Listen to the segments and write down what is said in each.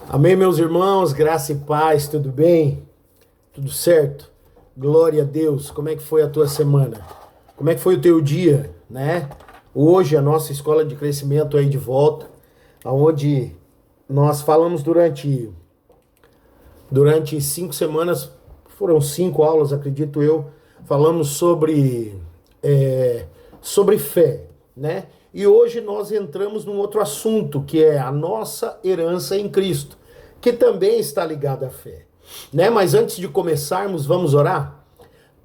Amém, meus irmãos, graça e paz, tudo bem? Tudo certo? Glória a Deus. Como é que foi a tua semana? Como é que foi o teu dia, né? Hoje a nossa escola de crescimento aí de volta, aonde nós falamos durante 5 semanas, foram 5 aulas, acredito eu, falamos sobre fé, né? E hoje nós entramos num outro assunto, que é a nossa herança em Cristo, que também está ligada à fé, né? Mas antes de começarmos, vamos orar?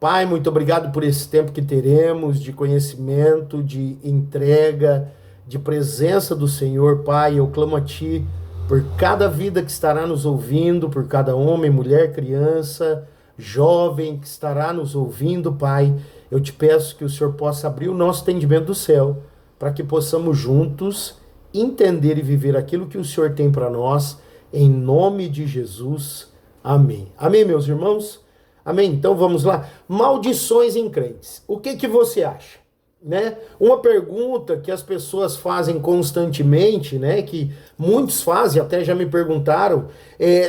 Pai, muito obrigado por esse tempo que teremos de conhecimento, de entrega, de presença do Senhor. Pai, eu clamo a Ti por cada vida que estará nos ouvindo, por cada homem, mulher, criança, jovem que estará nos ouvindo, Pai. Eu te peço que o Senhor possa abrir o nosso entendimento do céu, para que possamos juntos entender e viver aquilo que o Senhor tem para nós, em nome de Jesus. Amém. Amém, meus irmãos? Amém? Então vamos lá. Maldições em crentes. O que que você acha? Né? Uma pergunta que as pessoas fazem constantemente, né? Que muitos fazem, até já me perguntaram,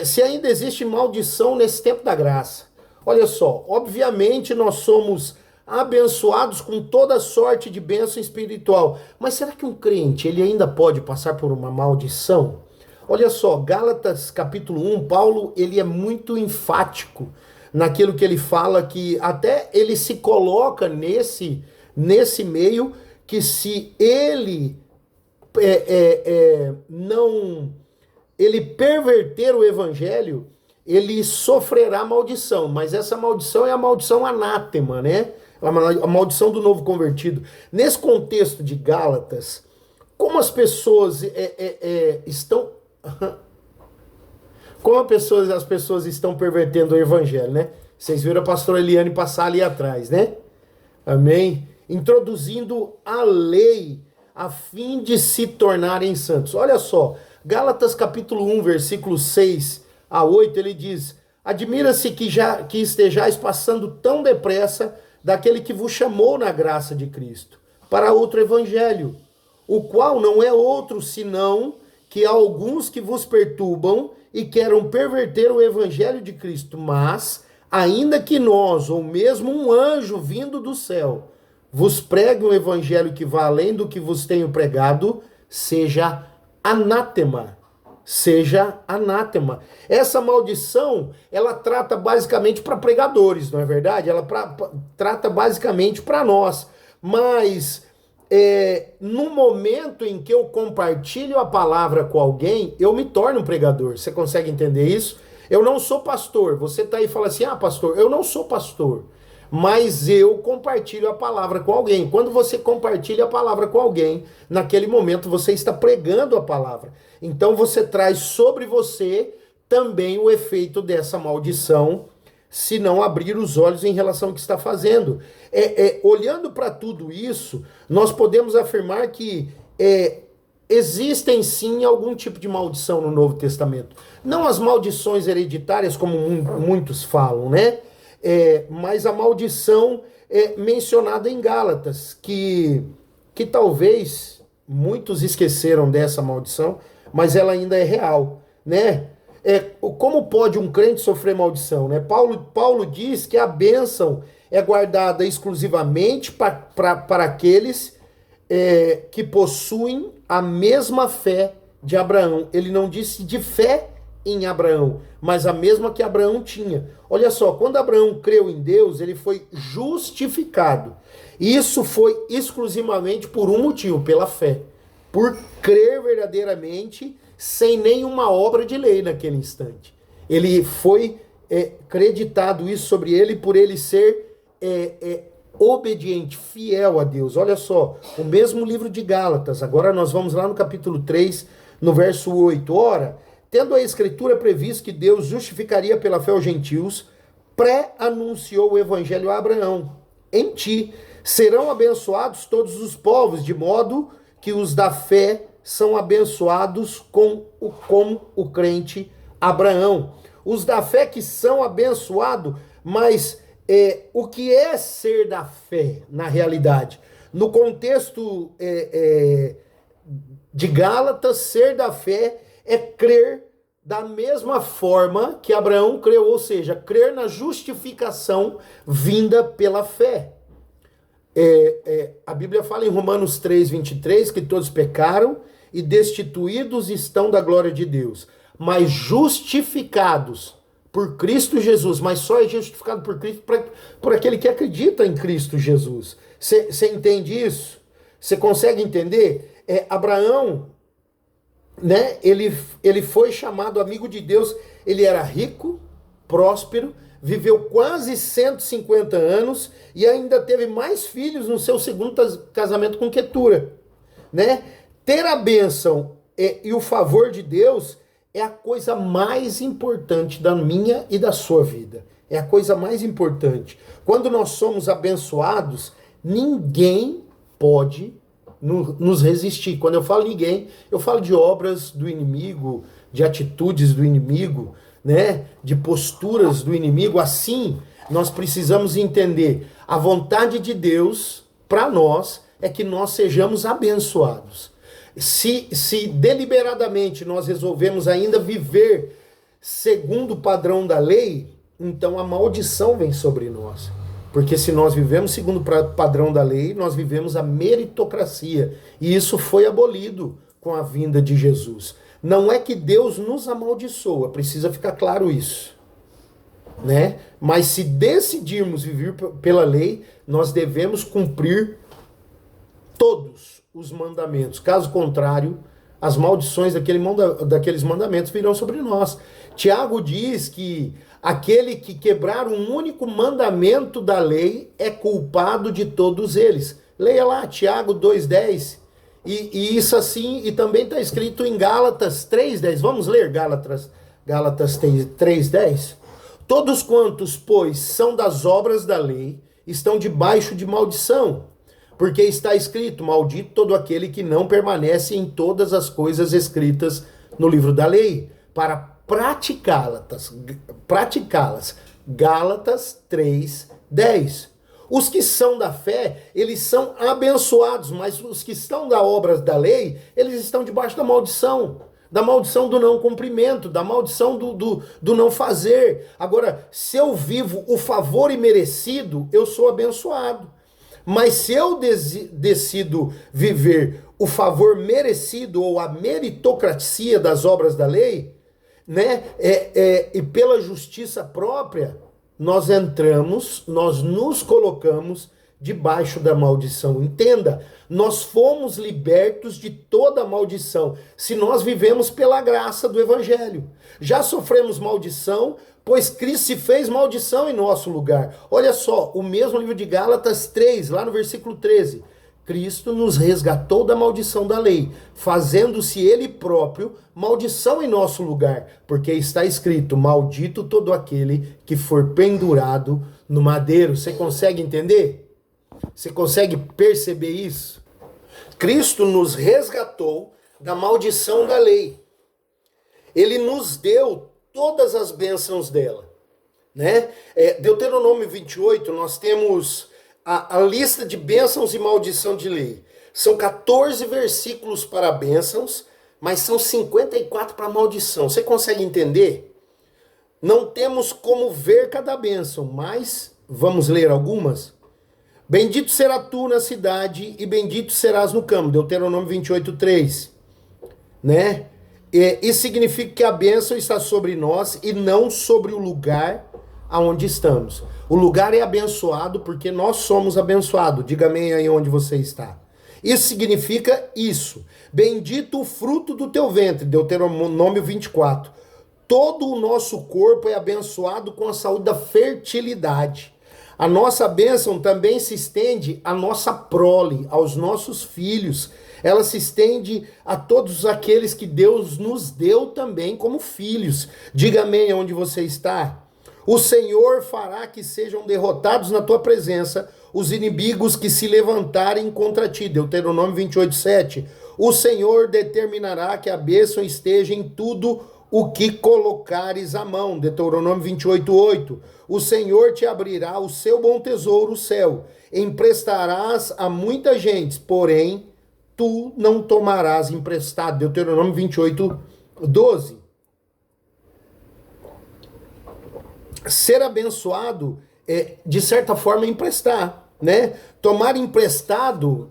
se ainda existe maldição nesse tempo da graça. Olha só, obviamente nós somos abençoados com toda sorte de bênção espiritual, mas será que um crente ele ainda pode passar por uma maldição? Olha só, Gálatas capítulo 1, Paulo ele é muito enfático naquilo que ele fala, que até ele se coloca nesse meio, que se ele não ele perverter o evangelho, ele sofrerá maldição, mas essa maldição é a maldição anátema, né? A maldição do novo convertido. Nesse contexto de Gálatas, como as pessoas estão como as pessoas estão pervertendo o evangelho, né? Vocês viram a pastora Eliane passar ali atrás, né? Amém? Introduzindo a lei a fim de se tornarem santos. Olha só, Gálatas capítulo 1, versículos 6 a 8, ele diz: admira-se que estejais passando tão depressa daquele que vos chamou na graça de Cristo, para outro evangelho, o qual não é outro senão que há alguns que vos perturbam e querem perverter o evangelho de Cristo, mas, ainda que nós, ou mesmo um anjo vindo do céu, vos pregue um evangelho que vá além do que vos tenho pregado, seja anátema. Seja anátema. Essa maldição, ela trata basicamente para pregadores, não é verdade? Ela trata basicamente para nós. Mas no momento em que eu compartilho a palavra com alguém, eu me torno um pregador. Você consegue entender isso? Eu não sou pastor. Você está aí e fala assim: ah, pastor, eu não sou pastor, mas eu compartilho a palavra com alguém. Quando você compartilha a palavra com alguém, naquele momento você está pregando a palavra. Então você traz sobre você também o efeito dessa maldição, se não abrir os olhos em relação ao que está fazendo. Olhando para tudo isso, nós podemos afirmar que existem sim algum tipo de maldição no Novo Testamento. Não as maldições hereditárias, como muitos falam, né? Mas a maldição mencionada em Gálatas, que talvez muitos esqueceram dessa maldição, mas ela ainda é real, né? Como pode um crente sofrer maldição, né? Paulo diz que a bênção é guardada exclusivamente para aqueles que possuem a mesma fé de Abraão. Ele não disse de fé em Abraão, mas a mesma que Abraão tinha. Olha só, quando Abraão creu em Deus, ele foi justificado. Isso foi exclusivamente por um motivo, pela fé. Por crer verdadeiramente, sem nenhuma obra de lei naquele instante. Ele foi creditado isso sobre ele por ele ser obediente, fiel a Deus. Olha só, o mesmo livro de Gálatas. Agora nós vamos lá no capítulo 3, no verso 8. Ora, tendo a Escritura previsto que Deus justificaria pela fé os gentios, pré-anunciou o evangelho a Abraão: em ti serão abençoados todos os povos, de modo que os da fé são abençoados como o crente Abraão. Os da fé que são abençoados, mas o que é ser da fé na realidade? No contexto de Gálatas, ser da fé é crer da mesma forma que Abraão creu, ou seja, crer na justificação vinda pela fé. A Bíblia fala em Romanos 3:23 que todos pecaram e destituídos estão da glória de Deus, mas justificados por Cristo Jesus, mas só é justificado por Cristo por aquele que acredita em Cristo Jesus. Você entende isso? Você consegue entender? Abraão, né, ele foi chamado amigo de Deus, ele era rico, próspero, viveu quase 150 anos e ainda teve mais filhos no seu segundo casamento com Quetura, né? Ter a bênção e o favor de Deus é a coisa mais importante da minha e da sua vida. É a coisa mais importante. Quando nós somos abençoados, ninguém pode nos resistir. Quando eu falo ninguém, eu falo de obras do inimigo, de atitudes do inimigo, né? De posturas do inimigo. Assim, nós precisamos entender a vontade de Deus para nós é que nós sejamos abençoados. Se deliberadamente nós resolvemos ainda viver segundo o padrão da lei, então a maldição vem sobre nós. Porque se nós vivemos segundo o padrão da lei, nós vivemos a meritocracia. E isso foi abolido com a vinda de Jesus. Não é que Deus nos amaldiçoa, precisa ficar claro isso, né? Mas se decidirmos viver pela lei, nós devemos cumprir todos os mandamentos. Caso contrário, as maldições daqueles mandamentos virão sobre nós. Tiago diz que aquele que quebrar um único mandamento da lei é culpado de todos eles. Leia lá, Tiago 2,10. E isso assim, e também está escrito em Gálatas 3,10. Vamos ler Gálatas 3,10? Todos quantos, pois, são das obras da lei, estão debaixo de maldição. Porque está escrito, maldito todo aquele que não permanece em todas as coisas escritas no livro da lei, para praticá-las. Gálatas 3:10. Os que são da fé, eles são abençoados, mas os que estão da obra da lei, eles estão debaixo da maldição do não cumprimento, da maldição do não fazer. Agora, se eu vivo o favor imerecido, eu sou abençoado. Mas se eu decido viver o favor merecido ou a meritocracia das obras da lei, né, e pela justiça própria, nós nos colocamos debaixo da maldição. Entenda, nós fomos libertos de toda maldição se nós vivemos pela graça do Evangelho. Já sofremos maldição, pois Cristo se fez maldição em nosso lugar. Olha só, o mesmo livro de Gálatas 3, lá no versículo 13. Cristo nos resgatou da maldição da lei, fazendo-se ele próprio maldição em nosso lugar, porque está escrito, maldito todo aquele que for pendurado no madeiro. Você consegue entender? Você consegue perceber isso? Cristo nos resgatou da maldição da lei. Ele nos deu todas as bênçãos dela, né? Deuteronômio 28, nós temos a lista de bênçãos e maldição de lei. São 14 versículos para bênçãos, mas são 54 para maldição. Você consegue entender? Não temos como ver cada bênção, mas vamos ler algumas? Bendito será tu na cidade e bendito serás no campo. Deuteronômio 28:3, né? Isso significa que a bênção está sobre nós e não sobre o lugar aonde estamos. O lugar é abençoado porque nós somos abençoados. Diga amém aí onde você está. Isso significa isso. Bendito o fruto do teu ventre. Deuteronômio 24. Todo o nosso corpo é abençoado com a saúde da fertilidade. A nossa bênção também se estende à nossa prole, aos nossos filhos. Ela se estende a todos aqueles que Deus nos deu também como filhos. Diga amém onde você está. O Senhor fará que sejam derrotados na tua presença os inimigos que se levantarem contra ti. Deuteronômio 28:7. O Senhor determinará que a bênção esteja em tudo o que colocares a mão. Deuteronômio 28:8. O Senhor te abrirá o seu bom tesouro, o céu. Emprestarás a muita gente, porém tu não tomarás emprestado. Deuteronômio 28:12. ser abençoado é, de certa forma, emprestar, né? Tomar emprestado,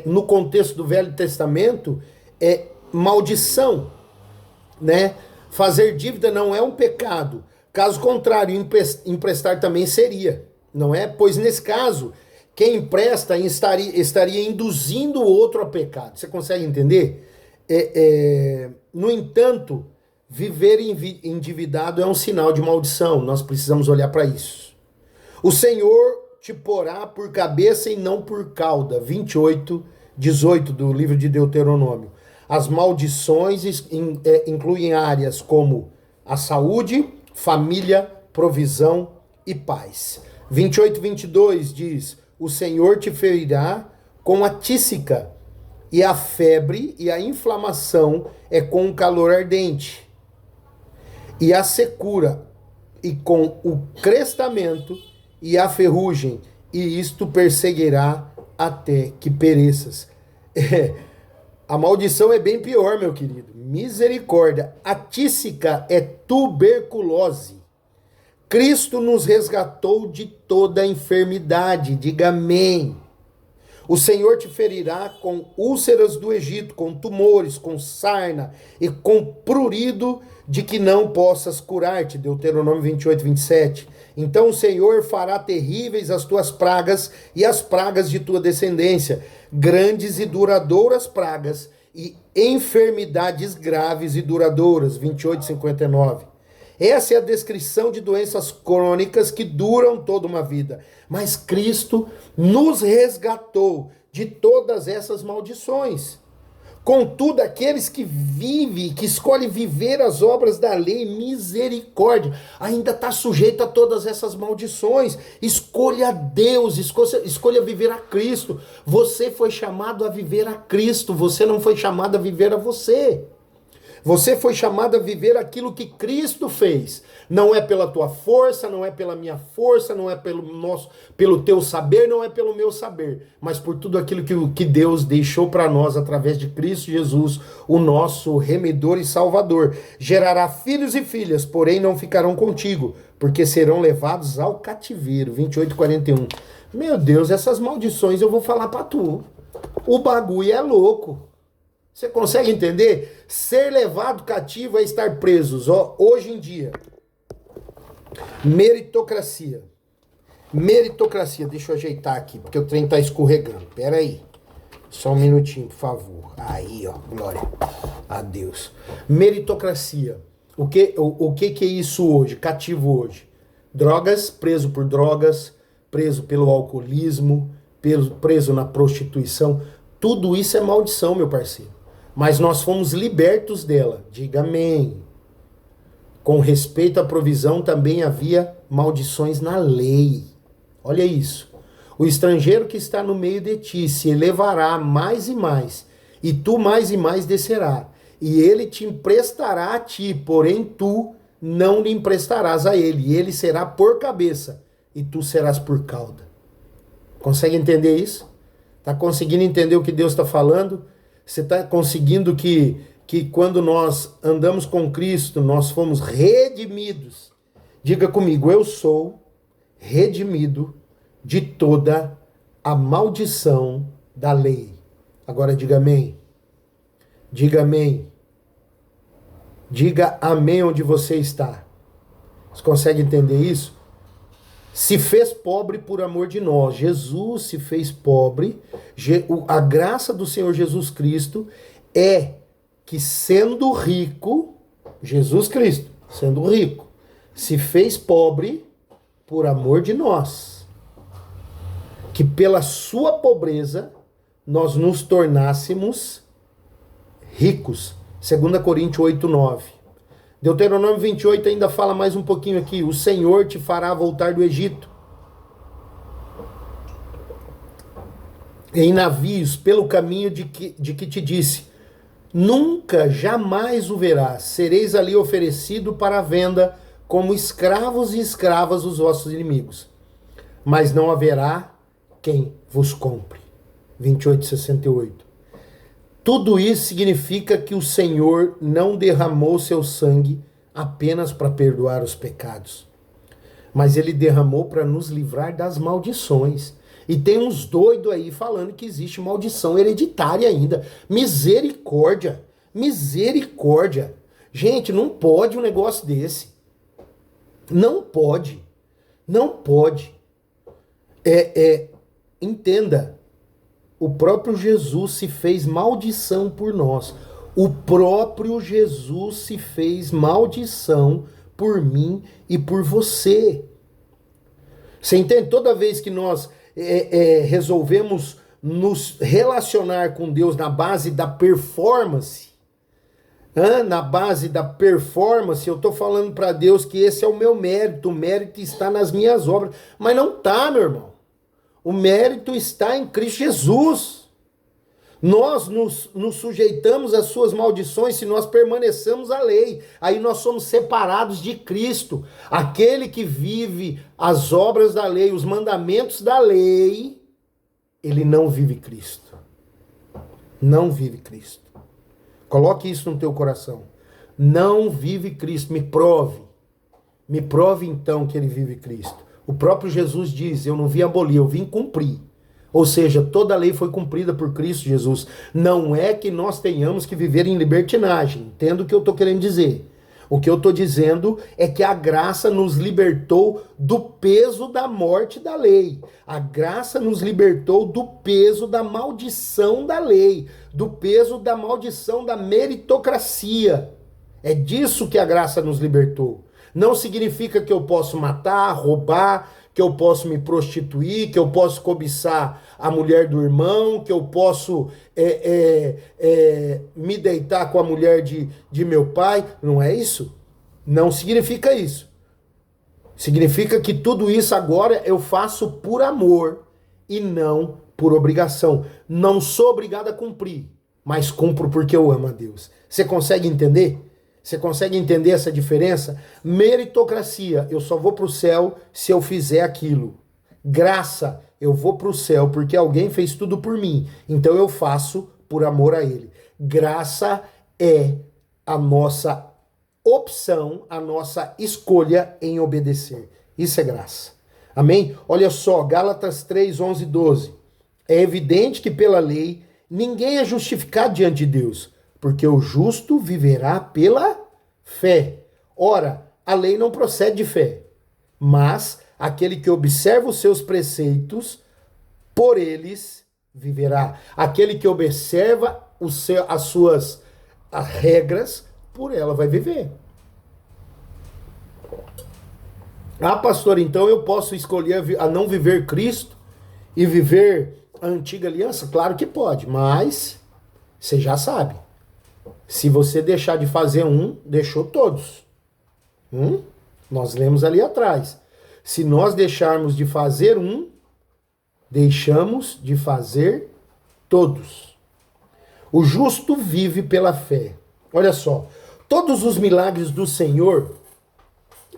no contexto do Velho Testamento, é maldição, né? Fazer dívida não é um pecado. Caso contrário, emprestar também seria, não é? Pois nesse caso, quem empresta estaria induzindo o outro a pecado. Você consegue entender? No entanto, viver endividado é um sinal de maldição. Nós precisamos olhar para isso. O Senhor te porá por cabeça e não por cauda. 28:18 do livro de Deuteronômio. As maldições incluem áreas como a saúde, família, provisão e paz. 28:22 diz: o Senhor te ferirá com a tísica, e a febre e a inflamação é com o calor ardente, e a secura, e com o crestamento e a ferrugem, e isto perseguirá até que pereças. A maldição é bem pior, meu querido. Misericórdia. A tísica é tuberculose. Cristo nos resgatou de toda a enfermidade. Diga amém. O Senhor te ferirá com úlceras do Egito, com tumores, com sarna e com prurido de que não possas curar-te. Deuteronômio 28:27. Então o Senhor fará terríveis as tuas pragas e as pragas de tua descendência, grandes e duradouras pragas e enfermidades graves e duradouras. 28:59. Essa é a descrição de doenças crônicas que duram toda uma vida. Mas Cristo nos resgatou de todas essas maldições. Contudo, aqueles que vivem, que escolhem viver as obras da lei, misericórdia, ainda está sujeito a todas essas maldições. Escolha Deus, escolha viver a Cristo. Você foi chamado a viver a Cristo, você não foi chamado a viver a você. Você foi chamado a viver aquilo que Cristo fez. Não é pela tua força, não é pela minha força, não é pelo teu saber, não é pelo meu saber, mas por tudo aquilo que Deus deixou para nós através de Cristo Jesus, o nosso remedor e salvador. Gerará filhos e filhas, porém não ficarão contigo, porque serão levados ao cativeiro. 28:41. Meu Deus, essas maldições eu vou falar para tu. O bagulho é louco. Você consegue entender? Ser levado cativo é estar presos. Ó, hoje em dia, meritocracia. Meritocracia. Deixa eu ajeitar aqui, porque o trem tá escorregando. Pera aí. Só um minutinho, por favor. Aí, ó. Glória a Deus. Meritocracia. O que é isso hoje? Cativo hoje. Drogas, preso por drogas, preso pelo alcoolismo, preso na prostituição. Tudo isso é maldição, meu parceiro. Mas nós fomos libertos dela. Diga amém. Com respeito à provisão, também havia maldições na lei. Olha isso. O estrangeiro que está no meio de ti se elevará mais e mais, e tu mais e mais descerá. E ele te emprestará a ti, porém tu não lhe emprestarás a ele. E ele será por cabeça, e tu serás por cauda. Consegue entender isso? Está conseguindo entender o que Deus está falando? Você está conseguindo que quando nós andamos com Cristo, nós fomos redimidos. Diga comigo, eu sou redimido de toda a maldição da lei. Agora diga amém. Diga amém. Diga amém onde você está. Você consegue entender isso? Se fez pobre por amor de nós. Jesus se fez pobre. A graça do Senhor Jesus Cristo é que, sendo rico, Jesus Cristo, sendo rico, se fez pobre por amor de nós. Que pela sua pobreza nós nos tornássemos ricos. 2 Coríntios 8:9. Deuteronômio 28 ainda fala mais um pouquinho aqui. O Senhor te fará voltar do Egito em navios pelo caminho de que te disse. Nunca, jamais o verás. Sereis ali oferecido para a venda como escravos e escravas dos vossos inimigos. Mas não haverá quem vos compre. 28:68. Tudo isso significa que o Senhor não derramou seu sangue apenas para perdoar os pecados. mas ele derramou para nos livrar das maldições. E tem uns doidos aí falando que existe maldição hereditária ainda. Misericórdia, misericórdia. Gente, não pode um negócio desse. Não pode, não pode. Entenda, o próprio Jesus se fez maldição por nós. O próprio Jesus se fez maldição por mim e por você. Você entende? Toda vez que nós resolvemos nos relacionar com Deus na base da performance, na base da performance, eu estou falando para Deus que esse é o meu mérito, o mérito está nas minhas obras. Mas não está, meu irmão. O mérito está em Cristo Jesus. Nós nos sujeitamos às suas maldições se nós permanecemos à lei. Aí nós somos separados de Cristo. Aquele que vive as obras da lei, os mandamentos da lei, ele não vive Cristo. Não vive Cristo. Coloque isso no teu coração. Não vive Cristo. Me prove. Me prove então que ele vive Cristo. O próprio Jesus diz, eu não vim abolir, eu vim cumprir. Ou seja, toda a lei foi cumprida por Cristo Jesus. Não é que nós tenhamos que viver em libertinagem. Entenda o que eu estou querendo dizer. O que eu estou dizendo é que a graça nos libertou do peso da morte da lei. A graça nos libertou do peso da maldição da lei. Do peso da maldição da meritocracia. É disso que a graça nos libertou. Não significa que eu posso matar, roubar, que eu posso me prostituir, que eu posso cobiçar a mulher do irmão, que eu posso me deitar com a mulher de meu pai. Não é isso. Não significa isso. Significa que tudo isso agora eu faço por amor e não por obrigação. Não sou obrigado a cumprir, mas cumpro porque eu amo a Deus. Você consegue entender? Você consegue entender essa diferença? Meritocracia, eu só vou para o céu se eu fizer aquilo. Graça, eu vou para o céu porque alguém fez tudo por mim. Então eu faço por amor a ele. Graça é a nossa opção, a nossa escolha em obedecer. Isso é graça. Amém? Olha só, Gálatas 3, 11 e 12. É evidente que pela lei ninguém é justificado diante de Deus, porque o justo viverá pela fé. Ora, a lei não procede de fé, mas aquele que observa os seus preceitos, por eles viverá. Aquele que observa as suas regras, por ela vai viver. Ah, pastor, então eu posso escolher a não viver Cristo e viver a antiga aliança? Claro que pode, mas você já sabe. Se você deixar de fazer um, deixou todos. Nós lemos ali atrás. Se nós deixarmos de fazer um, deixamos de fazer todos. O justo vive pela fé. Olha só, todos os milagres do Senhor,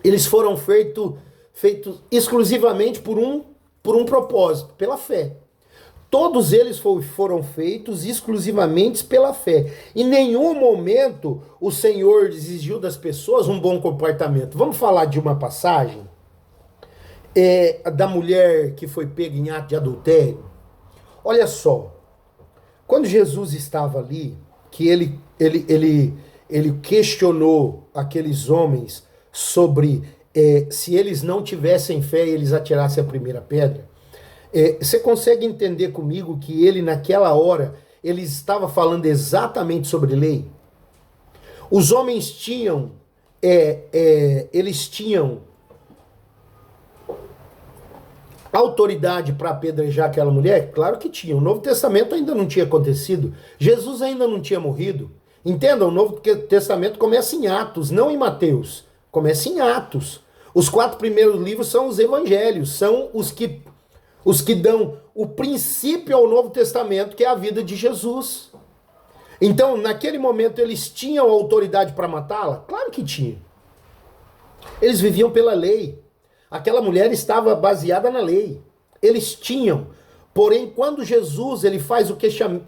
eles foram feitos exclusivamente por um propósito, pela fé. Todos eles foram feitos exclusivamente pela fé. Em nenhum momento o Senhor exigiu das pessoas um bom comportamento. Vamos falar de uma passagem da mulher que foi pega em ato de adultério. Olha só, quando Jesus estava ali, que ele questionou aqueles homens sobre se eles não tivessem fé, eles atirassem a primeira pedra. Você consegue entender comigo que ele, naquela hora, ele estava falando exatamente sobre lei? Os homens tinham, eles tinham autoridade para apedrejar aquela mulher? Claro que tinha. O Novo Testamento ainda não tinha acontecido. Jesus ainda não tinha morrido. Entenda, o Novo Testamento começa em Atos, não em Mateus. Começa em Atos. Os 4 primeiros livros são os evangelhos, são os que dão o princípio ao Novo Testamento, que é a vida de Jesus. Então, naquele momento, eles tinham autoridade para matá-la? Claro que tinha. Eles viviam pela lei. Aquela mulher estava baseada na lei. Eles tinham. Porém, quando Jesus ele faz o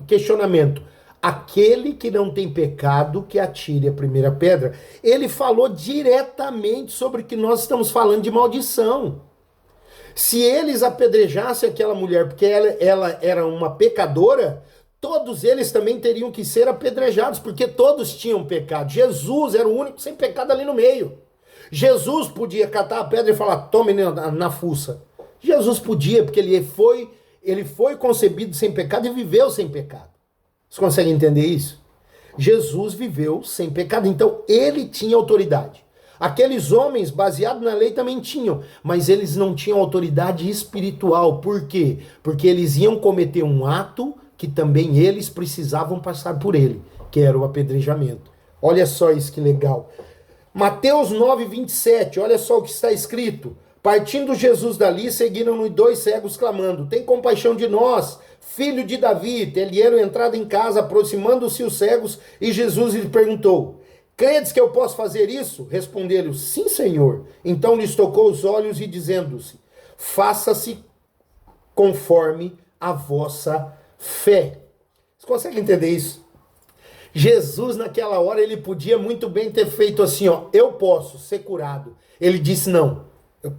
questionamento, aquele que não tem pecado, que atire a primeira pedra. Ele falou diretamente sobre o que nós estamos falando de maldição. Se eles apedrejassem aquela mulher porque ela era uma pecadora, todos eles também teriam que ser apedrejados, porque todos tinham pecado. Jesus era o único sem pecado ali no meio. Jesus podia catar a pedra e falar, tome na fuça. Jesus podia, porque ele foi concebido sem pecado e viveu sem pecado. Você consegue entender isso? Jesus viveu sem pecado, então ele tinha autoridade. Aqueles homens, baseados na lei, também tinham, mas eles não tinham autoridade espiritual. Por quê? Porque eles iam cometer um ato que também eles precisavam passar por ele, que era o apedrejamento. Olha só isso que legal. Mateus 9:27, olha só o que está escrito. Partindo Jesus dali, seguiram-no 2 cegos clamando, tem compaixão de nós, filho de Davi. Tendo entrado em casa, aproximando-se os cegos, e Jesus lhe perguntou, credes que eu posso fazer isso? Respondeu-lhe, sim, Senhor. Então lhes tocou os olhos e dizendo-se, faça-se conforme a vossa fé. Você consegue entender isso? Jesus, naquela hora, ele podia muito bem ter feito assim, ó, eu posso ser curado. Ele disse, não,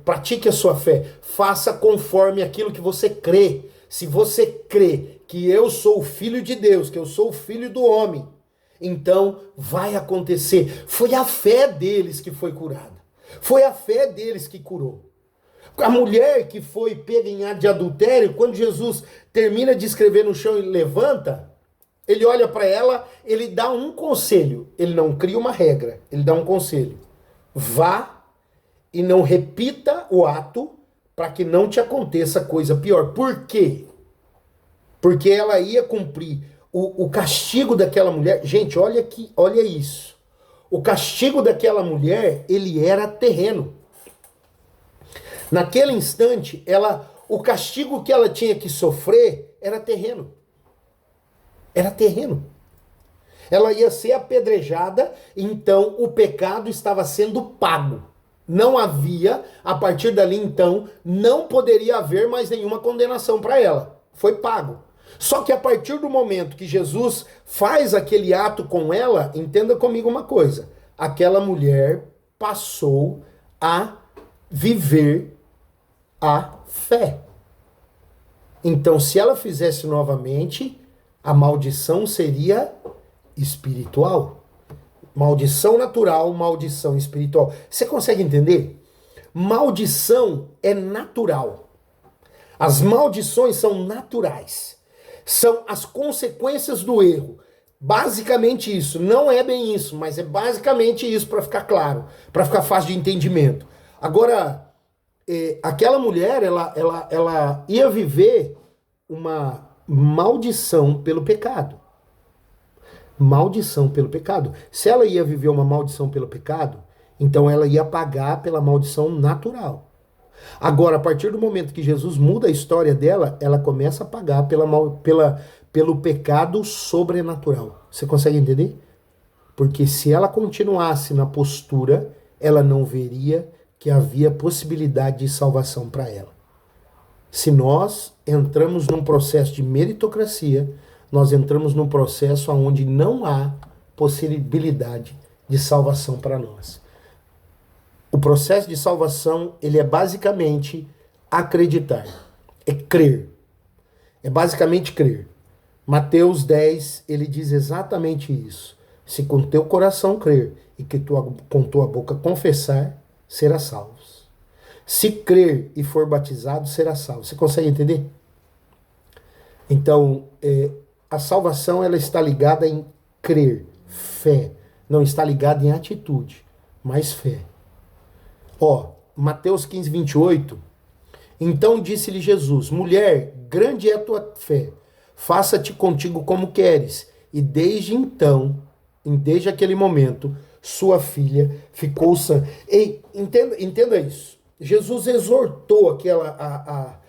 pratique a sua fé, faça conforme aquilo que você crê. Se você crê que eu sou o Filho de Deus, que eu sou o Filho do homem, então vai acontecer. Foi a fé deles que foi curada. Foi a fé deles que curou. A mulher que foi pega em ato de adultério, quando Jesus termina de escrever no chão e levanta, ele olha para ela, ele dá um conselho. Ele não cria uma regra, ele dá um conselho. Vá e não repita o ato para que não te aconteça coisa pior. Por quê? Porque ela ia cumprir o castigo daquela mulher. Gente, olha aqui, olha isso. O castigo daquela mulher, ele era terreno. Naquele instante, o castigo que ela tinha que sofrer era terreno. Era terreno. Ela ia ser apedrejada, então o pecado estava sendo pago. Não havia, a partir dali então, não poderia haver mais nenhuma condenação para ela. Foi pago. Só que a partir do momento que Jesus faz aquele ato com ela, entenda comigo uma coisa, aquela mulher passou a viver a fé. Então, se ela fizesse novamente, a maldição seria espiritual. Maldição natural, maldição espiritual. Você consegue entender? Maldição é natural. As maldições são naturais. São as consequências do erro. Basicamente isso. Não é bem isso, mas é basicamente isso para ficar claro, para ficar fácil de entendimento. Agora, aquela mulher, ela ia viver uma maldição pelo pecado. Maldição pelo pecado. Se ela ia viver uma maldição pelo pecado, então ela ia pagar pela maldição natural. Agora, a partir do momento que Jesus muda a história dela, ela começa a pagar pelo pecado sobrenatural. Você consegue entender? Porque se ela continuasse na postura, ela não veria que havia possibilidade de salvação para ela. Se nós entramos num processo de meritocracia, nós entramos num processo onde não há possibilidade de salvação para nós. O processo de salvação, ele é basicamente acreditar, é crer. É basicamente crer. Mateus 10, ele diz exatamente isso. Se com teu coração crer e que com tua boca confessar, será salvo. Se crer e for batizado, será salvo. Você consegue entender? Então, a salvação ela está ligada em crer, fé. Não está ligada em atitude, mas fé. Mateus 15, 28. Então disse-lhe Jesus, mulher, grande é a tua fé. Faça-te contigo como queres. E desde então, desde aquele momento, sua filha ficou sã. Ei, entenda isso. Jesus exortou aquela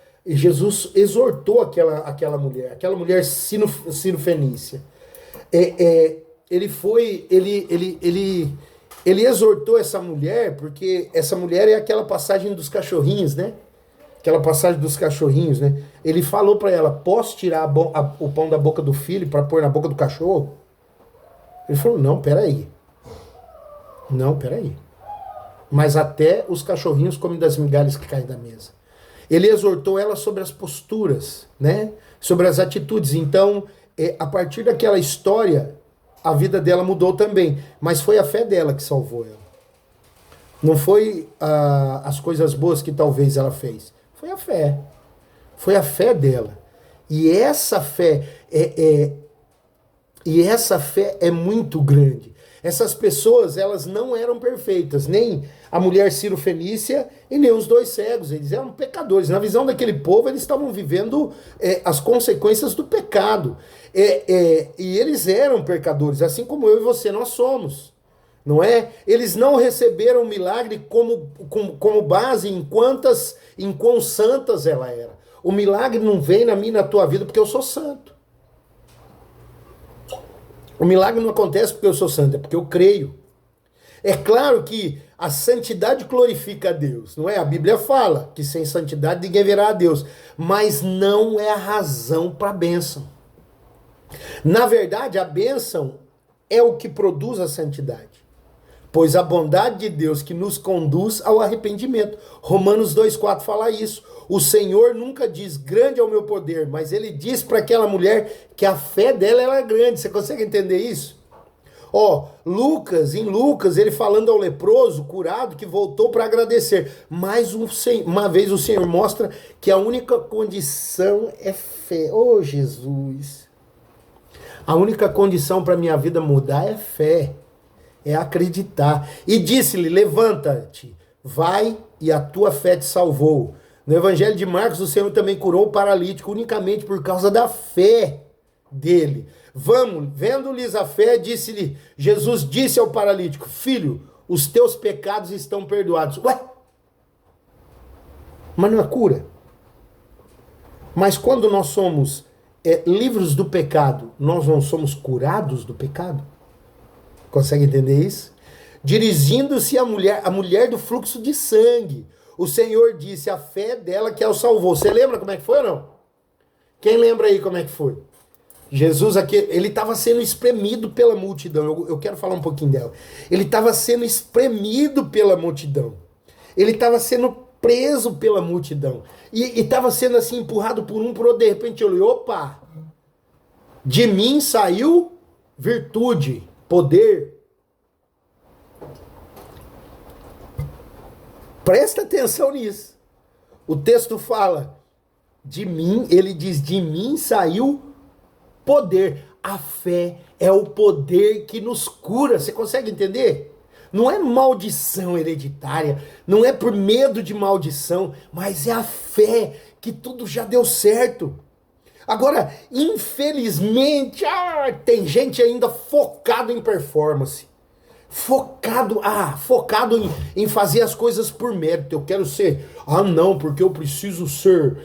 mulher Ciro-fenícia. Ele exortou essa mulher, porque essa mulher é aquela passagem dos cachorrinhos, né? aquela passagem dos cachorrinhos, né? Ele falou para ela: posso tirar o pão da boca do filho para pôr na boca do cachorro? Ele falou: não, peraí. Não, peraí. Mas até os cachorrinhos comem das migalhas que caem da mesa. Ele exortou ela sobre as posturas, né? Sobre as atitudes. Então, a partir daquela história, a vida dela mudou também. Mas foi a fé dela que salvou ela. Não foi as coisas boas que talvez ela fez. Foi a fé. Foi a fé dela. E essa fé é muito grande. Essas pessoas, elas não eram perfeitas, nem a mulher Ciro-Fenícia e nem os dois cegos. Eles eram pecadores. Na visão daquele povo, eles estavam vivendo as consequências do pecado. E eles eram pecadores, assim como eu e você, nós somos. Não é? Eles não receberam o milagre como base em quão santas ela era. O milagre não vem na minha e na tua vida porque eu sou santo. O milagre não acontece porque eu sou santo, é porque eu creio. É claro que a santidade glorifica a Deus, não é? A Bíblia fala que sem santidade ninguém verá a Deus, mas não é a razão para a bênção. Na verdade, a bênção é o que produz a santidade. Pois a bondade de Deus que nos conduz ao arrependimento. Romanos 2,4 fala isso. O Senhor nunca diz grande é o meu poder, mas ele diz para aquela mulher que a fé dela era grande. Você consegue entender isso? Em Lucas, ele falando ao leproso, curado, que voltou para agradecer. Mais uma vez o Senhor mostra que a única condição é fé. Oh, Jesus! A única condição para minha vida mudar é fé. É acreditar. E disse-lhe: levanta-te, vai e a tua fé te salvou. No Evangelho de Marcos, o Senhor também curou o paralítico unicamente por causa da fé dele. Vamos, vendo-lhes a fé, Jesus disse ao paralítico: filho, os teus pecados estão perdoados. Ué? Mas não é cura. Mas quando nós somos livres do pecado, nós não somos curados do pecado? Consegue entender isso? Dirigindo-se à mulher do fluxo de sangue, o Senhor disse a fé dela que a salvou. Você lembra como é que foi ou não? Quem lembra aí como é que foi? Jesus aqui, ele estava sendo espremido pela multidão. Eu quero falar um pouquinho dela. Ele estava sendo espremido pela multidão. Ele estava sendo preso pela multidão. E estava sendo assim empurrado por um, por outro. De repente ele olhou: opa! De mim saiu virtude, poder. Presta atenção nisso. O texto fala, ele diz, de mim saiu poder. A fé é o poder que nos cura. Você consegue entender? Não é maldição hereditária, não é por medo de maldição, mas é a fé que tudo já deu certo. Agora, infelizmente, tem gente ainda focado em performance. Focado em fazer as coisas por mérito. Eu quero ser, não, porque eu preciso ser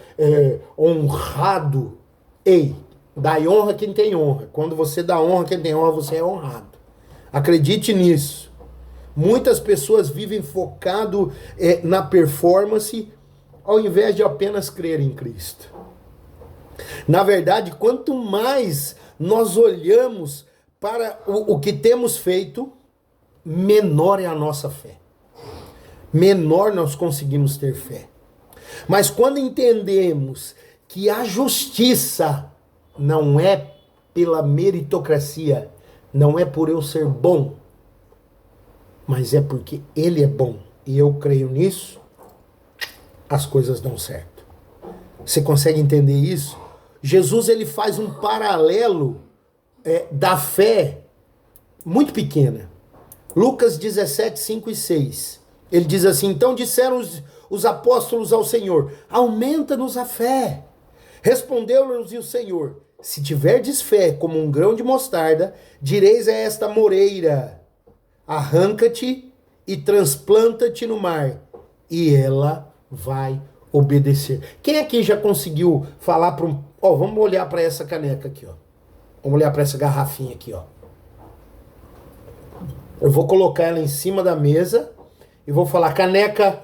honrado. Ei, dai honra quem tem honra. Quando você dá honra quem tem honra, você é honrado. Acredite nisso. Muitas pessoas vivem focado na performance, ao invés de apenas crer em Cristo. Na verdade, quanto mais nós olhamos para o que temos feito, menor é a nossa fé. Menor nós conseguimos ter fé. Mas quando entendemos que a justiça não é pela meritocracia, não é por eu ser bom, mas é porque Ele é bom e eu creio nisso, as coisas dão certo. Você consegue entender isso? Jesus, ele faz um paralelo da fé muito pequena. Lucas 17, 5 e 6. Ele diz assim: então disseram os apóstolos ao Senhor: aumenta-nos a fé. Respondeu-lhes o Senhor: se tiverdes fé como um grão de mostarda, direis a esta moreira: arranca-te e transplanta-te no mar, e ela vai obedecer. Quem aqui já conseguiu falar para um... vamos olhar para essa caneca aqui, ó. Vamos olhar para essa garrafinha aqui, ó. Eu vou colocar ela em cima da mesa e vou falar: caneca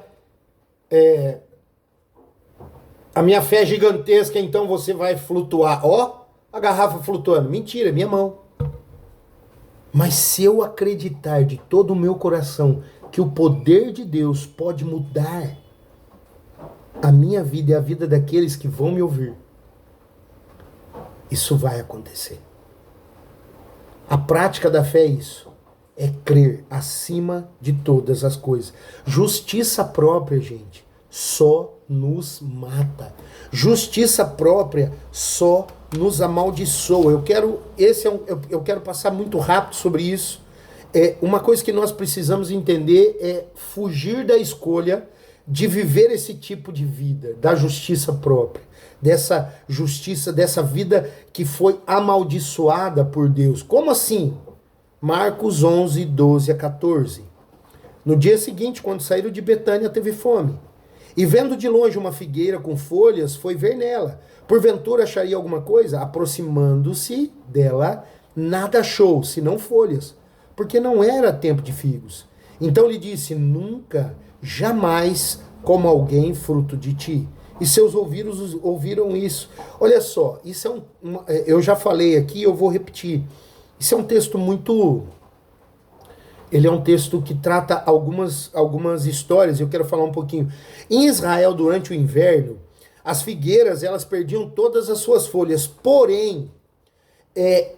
A minha fé é gigantesca, então você vai flutuar. Ó, a garrafa flutuando. Mentira, é minha mão. Mas se eu acreditar de todo o meu coração que o poder de Deus pode mudar a minha vida e a vida daqueles que vão me ouvir, isso vai acontecer. A prática da fé é isso. É crer acima de todas as coisas. Justiça própria, gente, só nos mata. Justiça própria só nos amaldiçoa. Eu quero passar muito rápido sobre isso. Uma coisa que nós precisamos entender é fugir da escolha de viver esse tipo de vida, da justiça própria, dessa justiça, dessa vida que foi amaldiçoada por Deus. Como assim? Marcos 11, 12 a 14. No dia seguinte, quando saíram de Betânia, teve fome. E vendo de longe uma figueira com folhas, foi ver nela. Porventura acharia alguma coisa? Aproximando-se dela, nada achou, senão folhas, porque não era tempo de figos. Então lhe disse: nunca, jamais coma alguém fruto de ti. E seus ouvidos ouviram isso. Olha só, isso eu já falei aqui, eu vou repetir. Isso é um texto muito... Ele é um texto que trata algumas histórias, eu quero falar um pouquinho. Em Israel, durante o inverno, as figueiras, elas perdiam todas as suas folhas. Porém,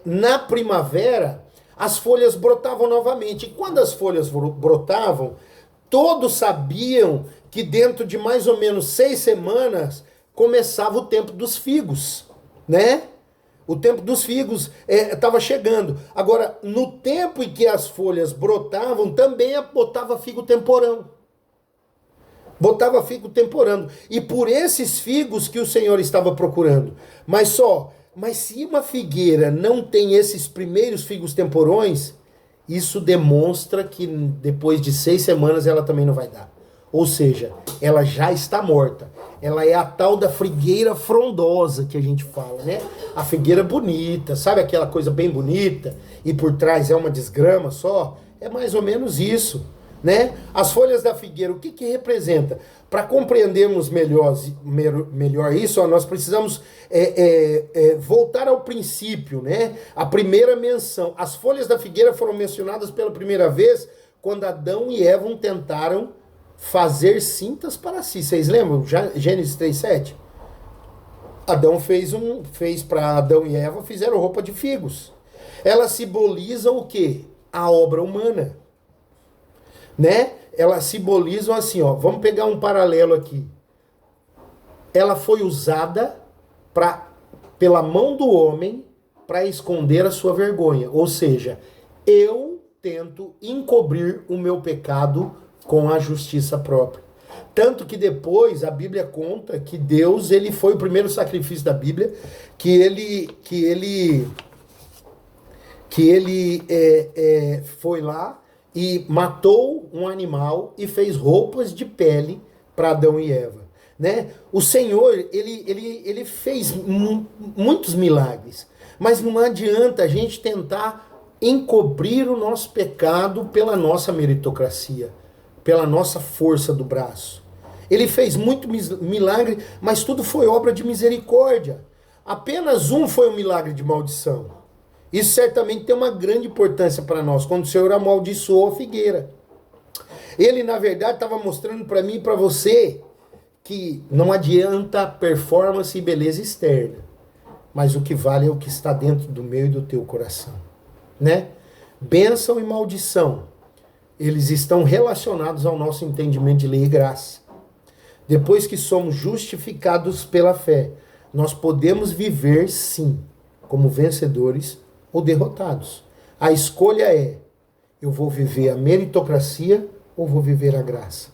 na primavera, as folhas brotavam novamente. E quando as folhas brotavam, todos sabiam que dentro de mais ou menos 6 semanas começava o tempo dos figos, né? O tempo dos figos estava chegando. Agora, no tempo em que as folhas brotavam, também botava figo temporão. Botava figo temporando. E por esses figos que o Senhor estava procurando. Mas se uma figueira não tem esses primeiros figos temporões, isso demonstra que depois de 6 semanas ela também não vai dar. Ou seja, ela já está morta. Ela é a tal da figueira frondosa que a gente fala, né? A figueira bonita, sabe aquela coisa bem bonita e por trás é uma desgrama só? É mais ou menos isso, né? As folhas da figueira, o que representa? Para compreendermos melhor isso, nós precisamos voltar ao princípio, né? A primeira menção. As folhas da figueira foram mencionadas pela primeira vez quando Adão e Eva tentaram fazer cintas para si. Vocês lembram? Gênesis 3:7? Adão fez para Adão e Eva, fizeram roupa de figos. Elas simbolizam o quê? A obra humana. Né? Elas simbolizam assim, ó. Vamos pegar um paralelo aqui. Ela foi usada pela mão do homem para esconder a sua vergonha. Ou seja, eu tento encobrir o meu pecado com a justiça própria. Tanto que depois a Bíblia conta que Deus, ele foi o primeiro sacrifício da Bíblia, que ele foi lá e matou um animal e fez roupas de pele para Adão e Eva, né? O Senhor, ele fez muitos milagres, mas não adianta a gente tentar encobrir o nosso pecado pela nossa meritocracia, pela nossa força do braço. Ele fez muito milagre, mas tudo foi obra de misericórdia. Apenas um foi um milagre de maldição. Isso certamente tem uma grande importância para nós, quando o Senhor amaldiçoou a figueira. Ele, na verdade, estava mostrando para mim e para você que não adianta performance e beleza externa, mas o que vale é o que está dentro do meu e do teu coração, né? Bênção e maldição, eles estão relacionados ao nosso entendimento de lei e graça. Depois que somos justificados pela fé, nós podemos viver, sim, como vencedores ou derrotados. A escolha é: eu vou viver a meritocracia ou vou viver a graça?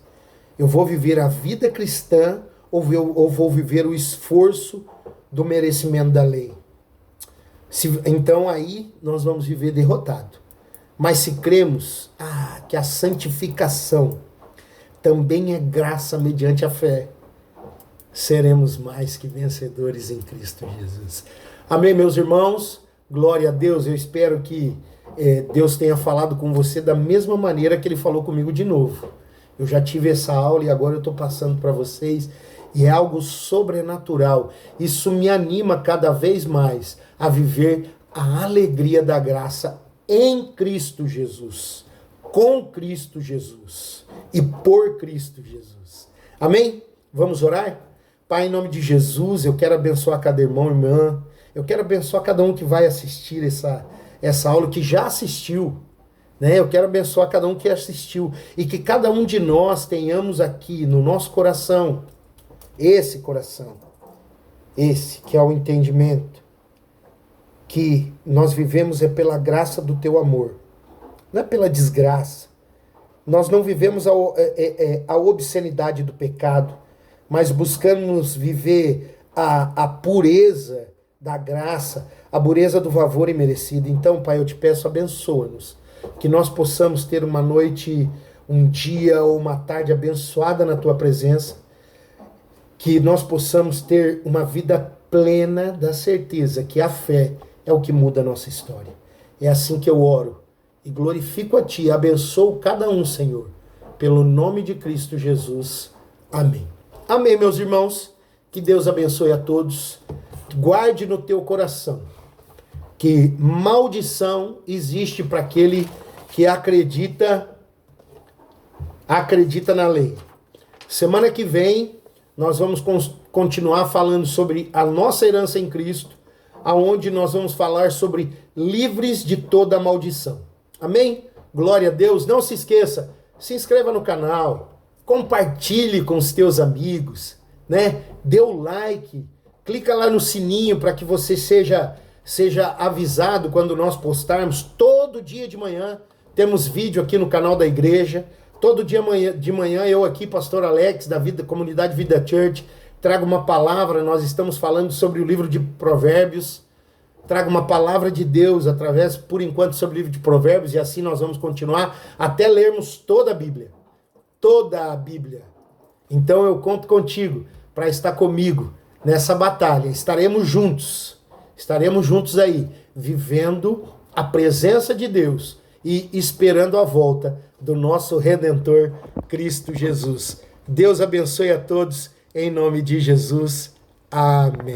Eu vou viver a vida cristã ou vou viver o esforço do merecimento da lei? Então aí nós vamos viver derrotado. Mas se cremos que a santificação também é graça mediante a fé, seremos mais que vencedores em Cristo Jesus. Amém, meus irmãos? Glória a Deus. Eu espero que Deus tenha falado com você da mesma maneira que Ele falou comigo de novo. Eu já tive essa aula e agora eu estou passando para vocês. E é algo sobrenatural. Isso me anima cada vez mais a viver a alegria da graça em Cristo Jesus, com Cristo Jesus e por Cristo Jesus. Amém? Vamos orar? Pai, em nome de Jesus, eu quero abençoar cada irmão e irmã. Eu quero abençoar cada um que vai assistir essa aula, que já assistiu. Né? Eu quero abençoar cada um que assistiu. E que cada um de nós tenhamos aqui no nosso coração, esse coração, esse que é o entendimento, que nós vivemos é pela graça do teu amor, não é pela desgraça. Nós não vivemos a obscenidade do pecado, mas buscamos viver a pureza da graça, a pureza do favor imerecido. Então, Pai, eu te peço, abençoa-nos, que nós possamos ter uma noite, um dia ou uma tarde abençoada na tua presença, que nós possamos ter uma vida plena da certeza que a fé é o que muda a nossa história. É assim que eu oro e glorifico a Ti, abençoo cada um, Senhor, pelo nome de Cristo Jesus. Amém. Amém, meus irmãos. Que Deus abençoe a todos. Guarde no teu coração que maldição existe para aquele que acredita na lei. Semana que vem nós vamos continuar falando sobre a nossa herança em Cristo, aonde nós vamos falar sobre livres de toda maldição. Amém? Glória a Deus. Não se esqueça, se inscreva no canal, compartilhe com os teus amigos, né? Dê o like, clica lá no sininho para que você seja avisado quando nós postarmos. Todo dia de manhã temos vídeo aqui no canal da igreja. Todo dia de manhã eu aqui, pastor Alex, da Comunidade Vida Church, trago uma palavra. Nós estamos falando sobre o livro de Provérbios. Trago uma palavra de Deus através, por enquanto, sobre o livro de Provérbios, e assim nós vamos continuar até lermos toda a Bíblia. Toda a Bíblia. Então eu conto contigo para estar comigo nessa batalha. Estaremos juntos aí, vivendo a presença de Deus e esperando a volta do nosso Redentor, Cristo Jesus. Deus abençoe a todos, em nome de Jesus. Amém.